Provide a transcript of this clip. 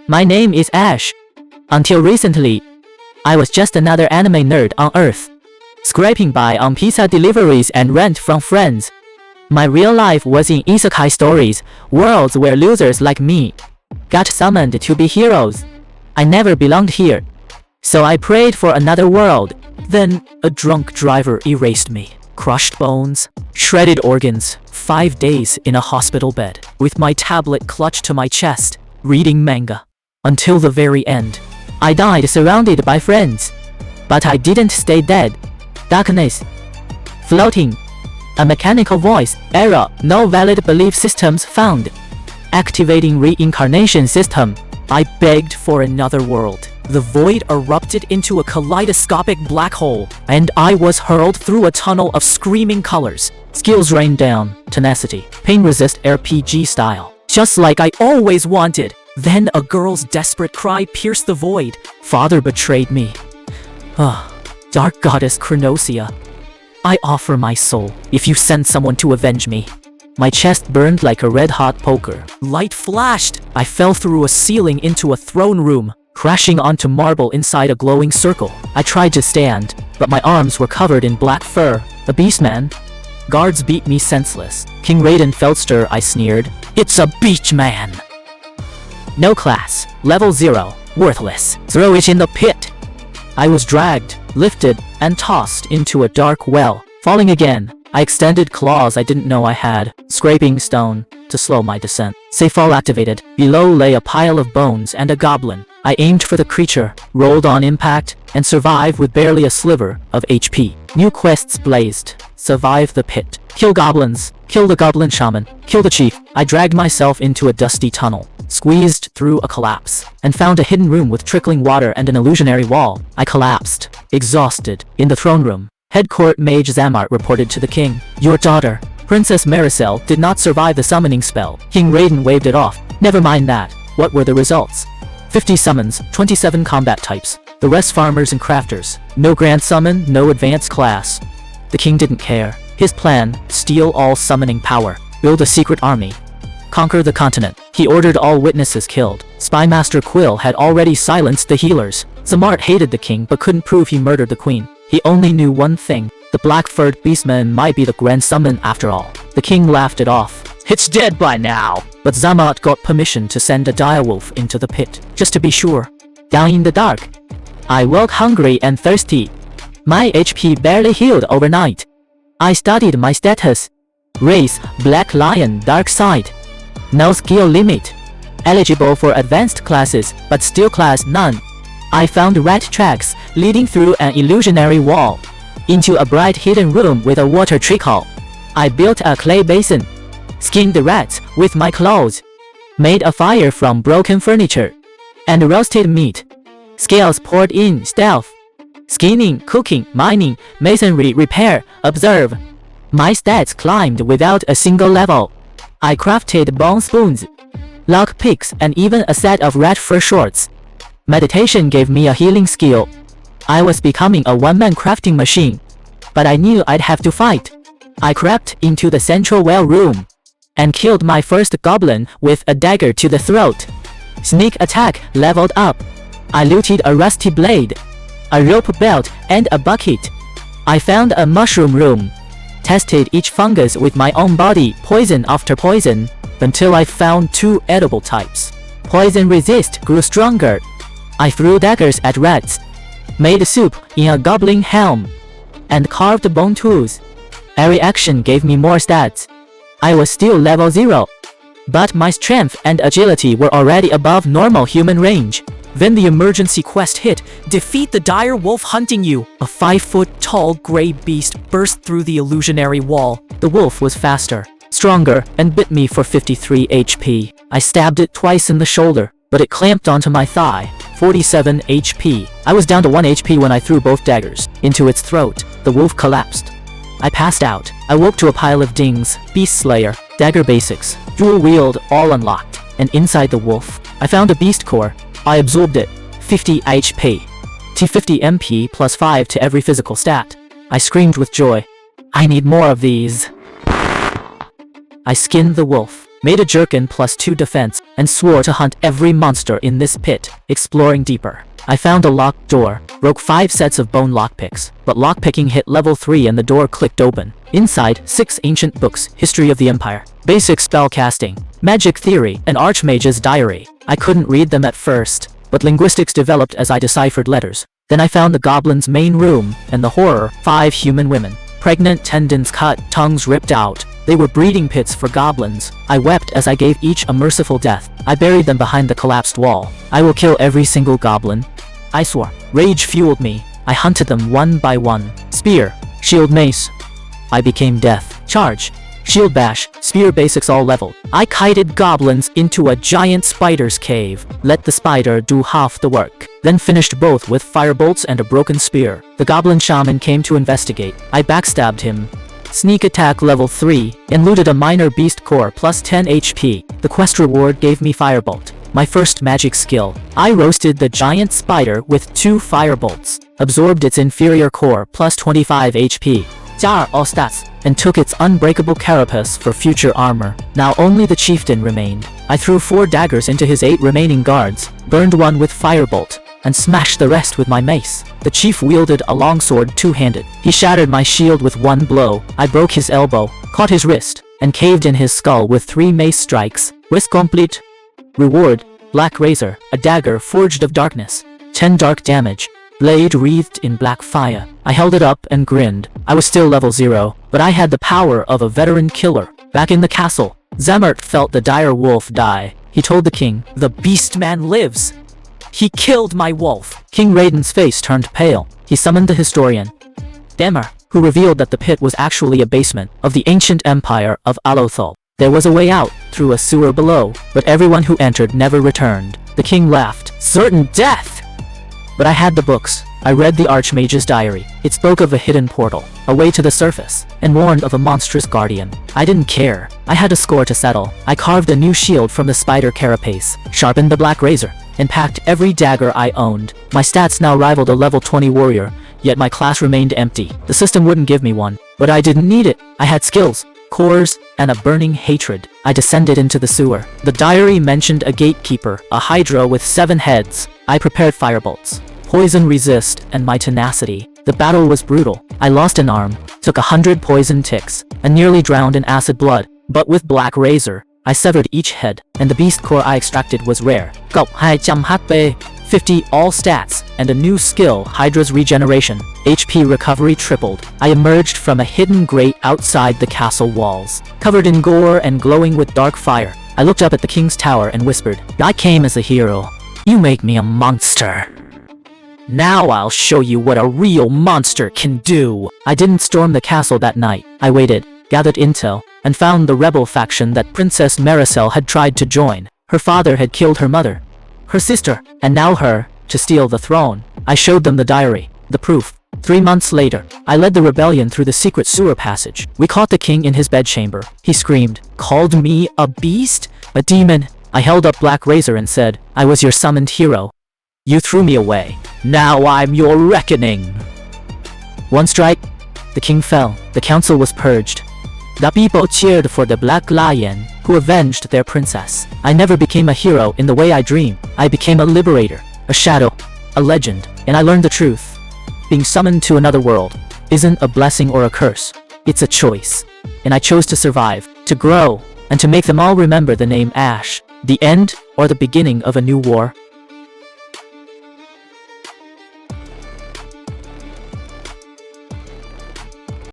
My name is Ash. Until recently, I was just another anime nerd on Earth, scraping by on pizza deliveries and rent from friends. My real life was in isekai stories, worlds where losers like me got summoned to be heroes. I never belonged here, so I prayed for another world. Then, a drunk driver erased me. Crushed bones, shredded organs, 5 days in a hospital bed, with my tablet clutched to my chest, reading manga. Until the very end. I died surrounded by friends. But I didn't stay dead. Darkness. Floating. A mechanical voice. Error. No valid belief systems found. Activating reincarnation system. I begged for another world. The void erupted into a kaleidoscopic black hole, and I was hurled through a tunnel of screaming colors. Skills rained down. Tenacity. Pain resist RPG style. Just like I always wanted. Then a girl's desperate cry pierced the void. Father betrayed me. Dark goddess Chronosia. I offer my soul if you send someone to avenge me. My chest burned like a red-hot poker. Light flashed. I fell through a ceiling into a throne room, crashing onto marble inside a glowing circle. I tried to stand, but my arms were covered in black fur. A beastman. Guards beat me senseless. King Raiden Feldster, I sneered. It's a beach man. No class. Level 0. Worthless. Throw it in the pit. I was dragged, lifted, and tossed into a dark well. Falling again, I extended claws I didn't know I had, scraping stone to slow my descent. Safe fall activated. Below lay a pile of bones and a goblin. I aimed for the creature, rolled on impact, and survived with barely a sliver of HP. New quests blazed. Survive the pit. Kill goblins. Kill the goblin shaman. Kill the chief. I dragged myself into a dusty tunnel, squeezed through a collapse, and found a hidden room with trickling water and an illusionary wall. I collapsed, exhausted, in the throne room. Head court mage Zamart reported to the king. Your daughter, Princess Maricel, did not survive the summoning spell. King Raiden waved it off. Never mind that. What were the results? 50 summons, 27 combat types. The rest farmers and crafters. No grand summon, no advanced class. The king didn't care. His plan, steal all summoning power. Build a secret army. Conquer the continent. He ordered all witnesses killed. Spy Master Quill had already silenced the healers. Zamart hated the king but couldn't prove he murdered the queen. He only knew one thing. The black-furred beastman might be the grand summon after all. The king laughed it off. It's dead by now. But Zamart got permission to send a direwolf into the pit, just to be sure. Down in the dark, I woke hungry and thirsty. My HP barely healed overnight. I studied my status. Race, Black Lion, Dark Side. No skill limit. Eligible for advanced classes, but still class none. I found rat tracks leading through an illusionary wall into a bright hidden room with a water trickle. I built a clay basin, skinned the rats with my claws, made a fire from broken furniture, and roasted meat. Scales poured in stealth. Skinning, cooking, mining, masonry, repair, observe. My stats climbed without a single level. I crafted bone spoons, lock picks, and even a set of rat fur shorts. Meditation gave me a healing skill. I was becoming a one-man crafting machine, but I knew I'd have to fight. I crept into the central well room and killed my first goblin with a dagger to the throat. Sneak attack leveled up. I looted a rusty blade, a rope belt, and a bucket. I found a mushroom room, tested each fungus with my own body, poison after poison, until I found 2 edible types. Poison resist grew stronger. I threw daggers at rats, made soup in a goblin helm, and carved bone tools. Every action gave me more stats. I was still level 0, but my strength and agility were already above normal human range. Then the emergency quest hit. Defeat the dire wolf hunting you. A 5-foot-tall gray beast burst through the illusionary wall. The wolf was faster, stronger, and bit me for 53 HP. I stabbed it twice in the shoulder, but it clamped onto my thigh. 47 HP. I was down to 1 HP when I threw both daggers into its throat. The wolf collapsed. I passed out. I woke to a pile of dings. Beast Slayer, dagger basics, dual wield, all unlocked. And inside the wolf, I found a beast core. I absorbed it. 50 HP. T50 MP plus 5 to every physical stat. I screamed with joy. I need more of these. I skinned the wolf, made a jerkin plus 2 defense, and swore to hunt every monster in this pit, exploring deeper. I found a locked door, broke 5 sets of bone lockpicks, but lockpicking hit level 3 and the door clicked open. Inside, 6 ancient books, History of the Empire, Basic Spellcasting, Magic Theory, and Archmage's Diary. I couldn't read them at first, but linguistics developed as I deciphered letters. Then I found the goblin's main room, and the horror, 5 human women. Pregnant, tendons cut, tongues ripped out. They were breeding pits for goblins. I wept as I gave each a merciful death. I buried them behind the collapsed wall. I will kill every single goblin, I swore. Rage fueled me. I hunted them one by one. Spear, shield, mace. I became death. Charge, shield, bash, spear, basics all leveled. I kited goblins into a giant spider's cave. Let the spider do half the work. Then finished both with firebolts and a broken spear. The goblin shaman came to investigate. I backstabbed him. Sneak attack level 3, and looted a minor beast core plus 10 HP. The quest reward gave me firebolt, my first magic skill. I roasted the giant spider with 2 firebolts, absorbed its inferior core plus 25 HP, all stats, and took its unbreakable carapace for future armor. Now only the chieftain remained. I threw 4 daggers into his 8 remaining guards, burned one with firebolt, and smashed the rest with my mace. The chief wielded a longsword 2-handed. He shattered my shield with 1 blow. I broke his elbow, caught his wrist, and caved in his skull with 3 mace strikes. Quest complete. Reward, Black Razor, a dagger forged of darkness. 10 dark damage. Blade wreathed in black fire. I held it up and grinned. I was still level 0, but I had the power of a veteran killer. Back in the castle, Zamert felt the dire wolf die. He told the king, "The beast man lives. He killed my wolf." King Raiden's face turned pale. He summoned the historian, Demer, who revealed that the pit was actually a basement of the ancient empire of Alothal. There was a way out, through a sewer below, but everyone who entered never returned. The king laughed. "Certain death!" But I had the books. I read the Archmage's diary. It spoke of a hidden portal, a way to the surface, and warned of a monstrous guardian. I didn't care. I had a score to settle. I carved a new shield from the spider carapace, sharpened the black razor, and packed every dagger I owned. My stats now rivaled a level 20 warrior, yet my class remained empty. The system wouldn't give me one, but I didn't need it. I had skills, cores, and a burning hatred. I descended into the sewer. The diary mentioned a gatekeeper, a hydra with 7 heads. I prepared firebolts, poison resist, and my tenacity. The battle was brutal. I lost an arm, took 100 poison ticks, and nearly drowned in acid blood. But with Black Razor, I severed each head, and the beast core I extracted was rare. 200 HP, 50 all stats, and a new skill, Hydra's regeneration. HP recovery tripled. I emerged from a hidden grate outside the castle walls, covered in gore and glowing with dark fire. I looked up at the king's tower and whispered, "I came as a hero. You make me a monster. Now I'll show you what a real monster can do." I didn't storm the castle that night. I waited, gathered intel, and found the rebel faction that Princess Maricel had tried to join. Her father had killed her mother, her sister, and now her, to steal the throne. I showed them the diary, the proof. 3 months later, I led the rebellion through the secret sewer passage. We caught the king in his bedchamber. He screamed, "Called me a beast? A demon?" I held up Black Razor and said, "I was your summoned hero. You threw me away. Now I'm your reckoning." One strike, the king fell. The council was purged. The people cheered for the Black Lion, who avenged their princess. I never became a hero in the way I dreamed. I became a liberator, a shadow, a legend, and I learned the truth. Being summoned to another world isn't a blessing or a curse. It's a choice. And I chose to survive, to grow, and to make them all remember the name Ash. The end, or the beginning of a new war?